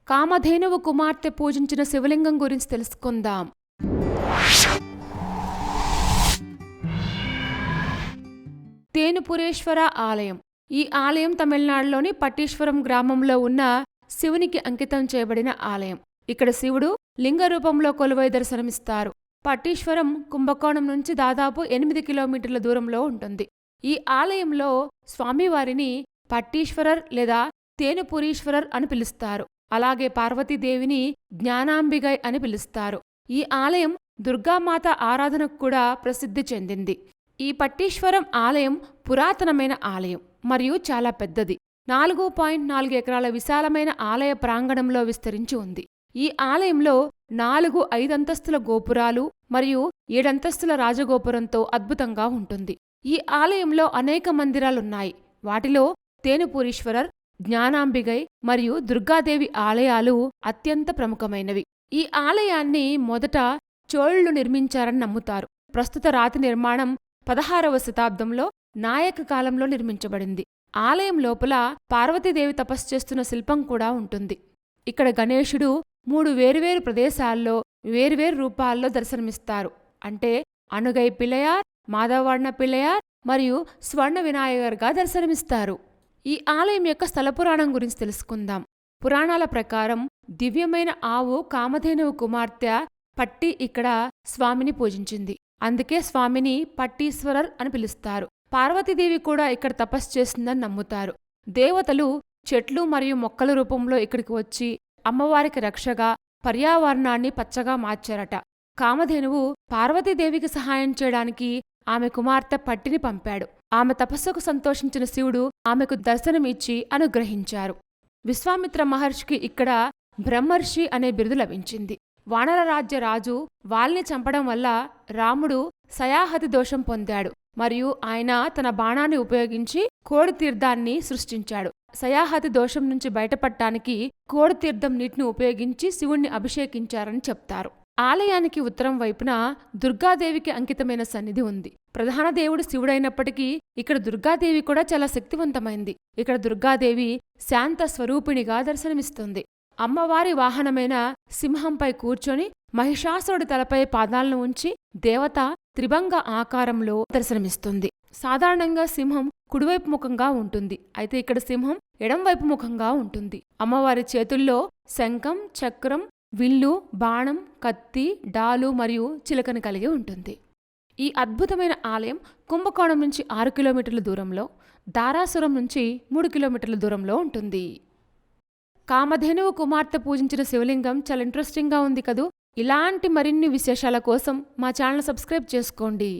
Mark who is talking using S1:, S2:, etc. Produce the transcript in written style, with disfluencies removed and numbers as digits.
S1: కామధేనువు కుమార్తె పూజించిన శివలింగం గురించి తెలుసుకుందాం. తేనుపురేశ్వర ఆలయం. ఈ ఆలయం తమిళనాడులోని పట్టీశ్వరం గ్రామంలో ఉన్న శివునికి అంకితం చేయబడిన ఆలయం. ఇక్కడ శివుడు లింగ రూపంలో కొలువై దర్శనమిస్తారు. పట్టీశ్వరం కుంభకోణం నుంచి దాదాపు 8 కిలోమీటర్ల దూరంలో ఉంటుంది. ఈ ఆలయంలో స్వామివారిని పట్టీశ్వరర్ లేదా తేనుపురీశ్వరర్ అని పిలుస్తారు. అలాగే పార్వతీదేవిని జ్ఞానాంబిగై అని పిలుస్తారు. ఈ ఆలయం దుర్గామాత ఆరాధనకు కూడా ప్రసిద్ధి చెందింది. ఈ పట్టీశ్వరం ఆలయం పురాతనమైన ఆలయం మరియు చాలా పెద్దది. 4.4 ఎకరాల విశాలమైన ఆలయ ప్రాంగణంలో విస్తరించి ఉంది. ఈ ఆలయంలో 4-5 అంతస్తుల గోపురాలు మరియు 7 అంతస్తుల రాజగోపురంతో అద్భుతంగా ఉంటుంది. ఈ ఆలయంలో అనేక మందిరాలున్నాయి. వాటిలో తేనుపురీశ్వరర్, జ్ఞానాంబిగై మరియు దుర్గాదేవి ఆలయాలు అత్యంత ప్రముఖమైనవి. ఈ ఆలయాన్ని మొదట చోళులు నిర్మించారని నమ్ముతారు. ప్రస్తుత రాతి నిర్మాణం 16వ శతాబ్దంలో నాయక కాలంలో నిర్మించబడింది. ఆలయం లోపల పార్వతీదేవి తపస్సు చేస్తున్న శిల్పం కూడా ఉంటుంది. ఇక్కడ గణేశుడు 3 వేర్వేరు ప్రదేశాల్లో వేర్వేరు రూపాల్లో దర్శనమిస్తారు. అంటే అనుగై పిల్లయార్, మాధవర్ణ పిల్లయార్ మరియు స్వర్ణ వినాయకర్గా దర్శనమిస్తారు. ఈ ఆలయం యొక్క స్థల పురాణం గురించి తెలుసుకుందాం. పురాణాల ప్రకారం దివ్యమైన ఆవు కామధేనువు కుమార్తె పట్టి ఇక్కడ స్వామిని పూజించింది. అందుకే స్వామిని పట్టీశ్వరర్ అని పిలుస్తారు. పార్వతీదేవి కూడా ఇక్కడ తపస్సు చేసిందని నమ్ముతారు. దేవతలు చెట్లు మరియు మొక్కల రూపంలో ఇక్కడికి వచ్చి అమ్మవారికి రక్షగా పర్యావరణాన్ని పచ్చగా మార్చారట. కామధేనువు పార్వతీదేవికి సహాయం చేయడానికి ఆమె కుమార్తె పట్టిని పంపాడు. ఆమె తపస్సుకు సంతోషించిన శివుడు ఆమెకు దర్శనమిచ్చి అనుగ్రహించారు. విశ్వామిత్ర మహర్షికి ఇక్కడ బ్రహ్మర్షి అనే బిరుదు లభించింది. వానరరాజ్య రాజు వాల్ని చంపడం వల్ల రాముడు సయాహతి దోషం పొందాడు మరియు ఆయన తన బాణాన్ని ఉపయోగించి కోడితీర్థాన్ని సృష్టించాడు. సయాహతి దోషం నుంచి బయటపడటానికి కోడితీర్థం నీటిని ఉపయోగించి శివుణ్ణి అభిషేకించారని చెప్తారు. ఆలయానికి ఉత్తరం వైపున దుర్గాదేవికి అంకితమైన సన్నిధి ఉంది. ప్రధాన దేవుడు శివుడైనప్పటికీ ఇక్కడ దుర్గాదేవి కూడా చాలా శక్తివంతమైంది. ఇక్కడ దుర్గాదేవి శాంత స్వరూపిణిగా దర్శనమిస్తుంది. అమ్మవారి వాహనమైన సింహంపై కూర్చొని మహిషాసురుడి తలపై పాదాలను ఉంచి దేవత త్రిభంగ ఆకారంలో దర్శనమిస్తుంది. సాధారణంగా సింహం కుడివైపు ముఖంగా ఉంటుంది. అయితే ఇక్కడ సింహం ఎడంవైపు ముఖంగా ఉంటుంది. అమ్మవారి చేతుల్లో శంఖం, చక్రం, విల్లు, బాణం, కత్తి, డాలు మరియు చిలకని కలిగి ఉంటుంది. ఈ అద్భుతమైన ఆలయం కుంభకోణం నుంచి 6 కిలోమీటర్ల దూరంలో, దారాసురం నుంచి 3 కిలోమీటర్ల దూరంలో ఉంటుంది. కామధేనువు కుమార్తె పూజించిన శివలింగం చాలా ఇంట్రెస్టింగ్గా ఉంది కదూ. ఇలాంటి మరిన్ని విశేషాల కోసం మా ఛానల్ సబ్స్క్రైబ్ చేసుకోండి.